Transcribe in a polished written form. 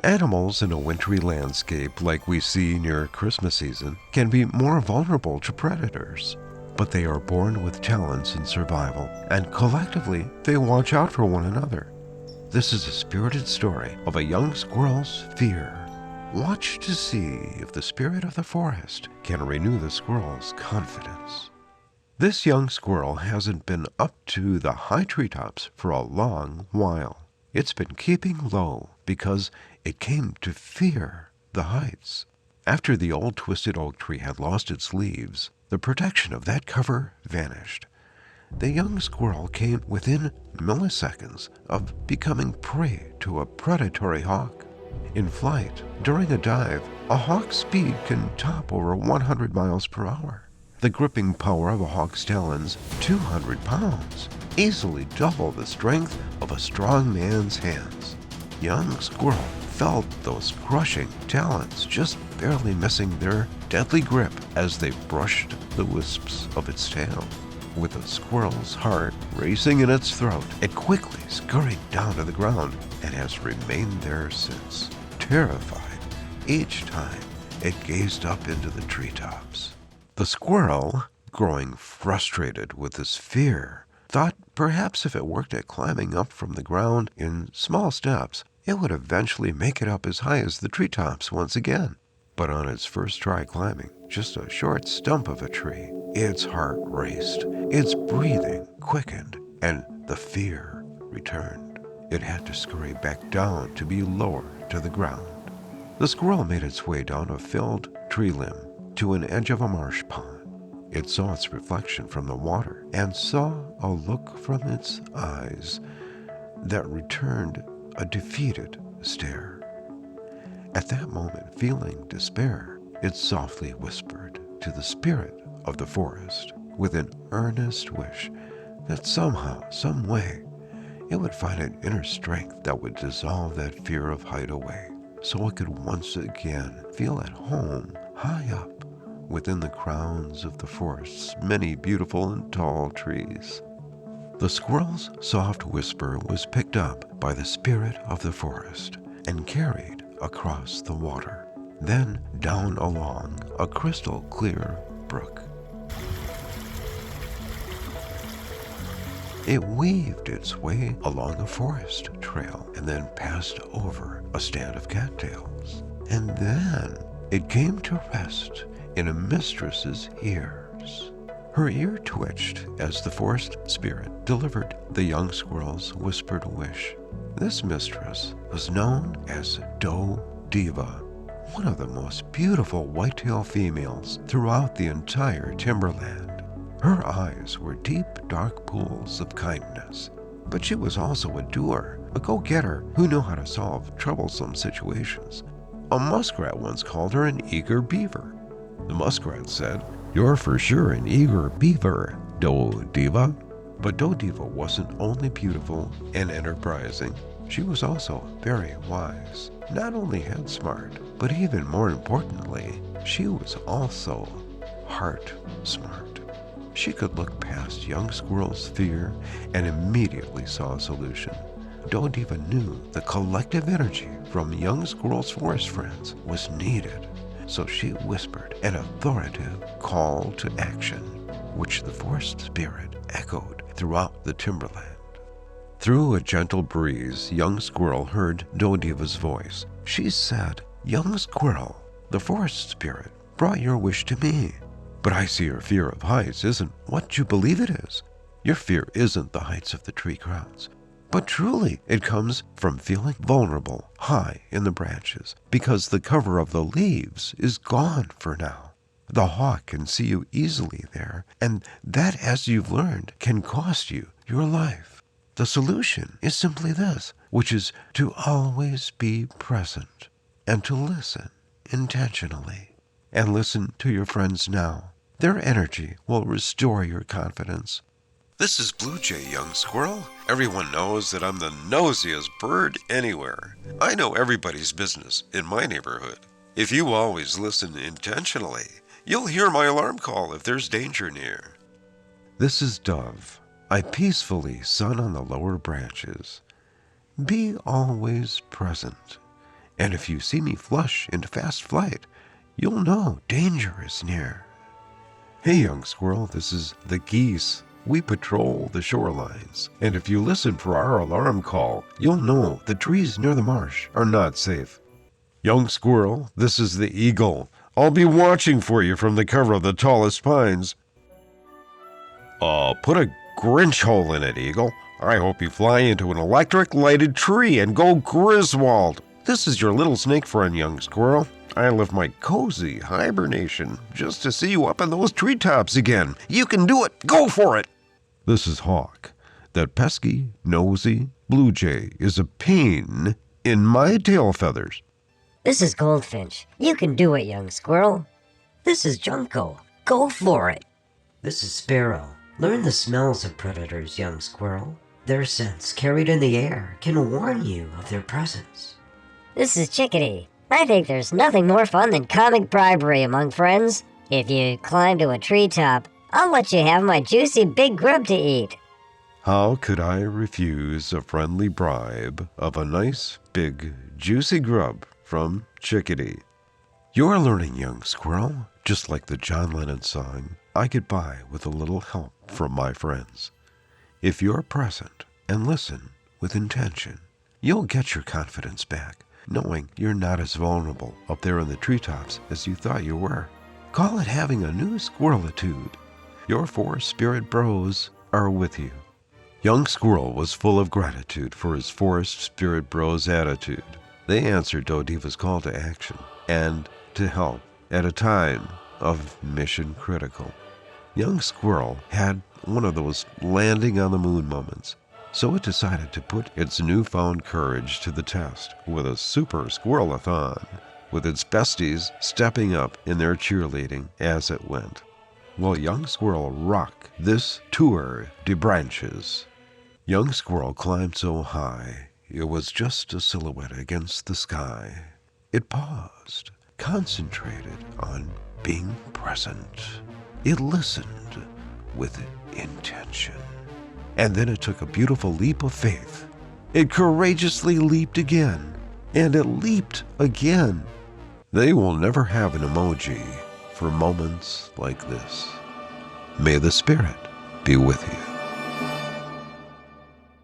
Animals in a wintry landscape like we see near Christmas season can be more vulnerable to predators, but they are born with talents in survival, and collectively they watch out for one another. This is a spirited story of a young squirrel's fear. Watch to see if the spirit of the forest can renew the squirrel's confidence. This young squirrel hasn't been up to the high treetops for a long while. It's been keeping low because it came to fear the heights. After the old twisted oak tree had lost its leaves, the protection of that cover vanished. The young squirrel came within milliseconds of becoming prey to a predatory hawk. In flight, during a dive, a hawk's speed can top over 100 miles per hour. The gripping power of a hawk's talons, 200 pounds, easily double the strength of a strong man's hands. Young squirrel felt those crushing talons just barely missing their deadly grip as they brushed the wisps of its tail. With the squirrel's heart racing in its throat, it quickly scurried down to the ground and has remained there since, terrified each time it gazed up into the treetops. The squirrel, growing frustrated with this fear, thought perhaps if it worked at climbing up from the ground in small steps, it would eventually make it up as high as the treetops once again. But on its first try climbing just a short stump of a tree, its heart raced, its breathing quickened, and the fear returned. It had to scurry back down to be lower to the ground. The squirrel made its way down a felled tree limb to an edge of a marsh pond. It saw its reflection from the water and saw a look from its eyes that returned a defeated stare. At that moment, feeling despair, it softly whispered to the spirit of the forest with an earnest wish that somehow, some way, it would find an inner strength that would dissolve that fear of height away, so it could once again feel at home high up within the crowns of the forest's many beautiful and tall trees. The squirrel's soft whisper was picked up by the spirit of the forest and carried across the water, then down along a crystal clear brook. It weaved its way along a forest trail and then passed over a stand of cattails. And then it came to rest in a mistress's ears. Her ear twitched as the forest spirit delivered the young squirrel's whispered wish. This mistress was known as Doe Diva, one of the most beautiful whitetail females throughout the entire timberland. Her eyes were deep, dark pools of kindness, but she was also a doer, a go-getter who knew how to solve troublesome situations. A muskrat once called her an eager beaver. The muskrat said, "You're for sure an eager beaver, Doe Diva." But Doe Diva wasn't only beautiful and enterprising, she was also very wise. Not only head smart, but even more importantly, she was also heart smart. She could look past young squirrel's fear and immediately saw a solution. Doe Diva knew the collective energy from young squirrel's forest friends was needed. So she whispered an authoritative call to action, which the forest spirit echoed throughout the timberland. Through a gentle breeze, young squirrel heard Doe Diva's voice. She said, "Young squirrel, the forest spirit brought your wish to me. But I see your fear of heights isn't what you believe it is. Your fear isn't the heights of the tree crowns. But truly, it comes from feeling vulnerable high in the branches because the cover of the leaves is gone for now. The hawk can see you easily there, and that, as you've learned, can cost you your life. The solution is simply this, which is to always be present and to listen intentionally. And listen to your friends now. Their energy will restore your confidence." This is Blue Jay, young squirrel. Everyone knows that I'm the nosiest bird anywhere. I know everybody's business in my neighborhood. If you always listen intentionally, you'll hear my alarm call if there's danger near. This is Dove. I peacefully sun on the lower branches. Be always present And if you see me flush into fast flight, you'll know danger is near. Hey, young squirrel, this is the geese. We patrol the shorelines, and if you listen for our alarm call, you'll know the trees near the marsh are not safe. Young squirrel, this is the eagle. I'll be watching for you from the cover of the tallest pines. Put a Grinch hole in it, eagle. I hope you fly into an electric lighted tree and go Griswold. This is your little snake friend, young squirrel. I left my cozy hibernation just to see you up in those treetops again. You can do it. Go for it. This is Hawk. That pesky, nosy blue jay is a pain in my tail feathers. This is Goldfinch. You can do it, young squirrel. This is Junco. Go for it. This is Sparrow. Learn the smells of predators, young squirrel. Their scents carried in the air can warn you of their presence. This is Chickadee. I think there's nothing more fun than comic bribery among friends. If you climb to a treetop, I'll let you have my juicy big grub to eat. How could I refuse a friendly bribe of a nice, big, juicy grub from Chickadee? You're learning, young squirrel. Just like the John Lennon song, I get by with a little help from my friends. If you're present and listen with intention, you'll get your confidence back, knowing you're not as vulnerable up there in the treetops as you thought you were. Call it having a new squirrelitude. Your 4 spirit bros are with you. Young Squirrel was full of gratitude for his forest spirit bros' attitude. They answered Dodiva's call to action and to help at a time of mission critical. Young Squirrel had one of those landing on the moon moments, so it decided to put its newfound courage to the test with a super squirrelathon, with its besties stepping up in their cheerleading as it went. Well, Young Squirrel rocked this tour de branches. Young Squirrel climbed so high, it was just a silhouette against the sky. It paused, concentrated on being present. It listened with intention. And then it took a beautiful leap of faith. It courageously leaped again, and it leaped again. They will never have an emoji for moments like this. May the Spirit be with you.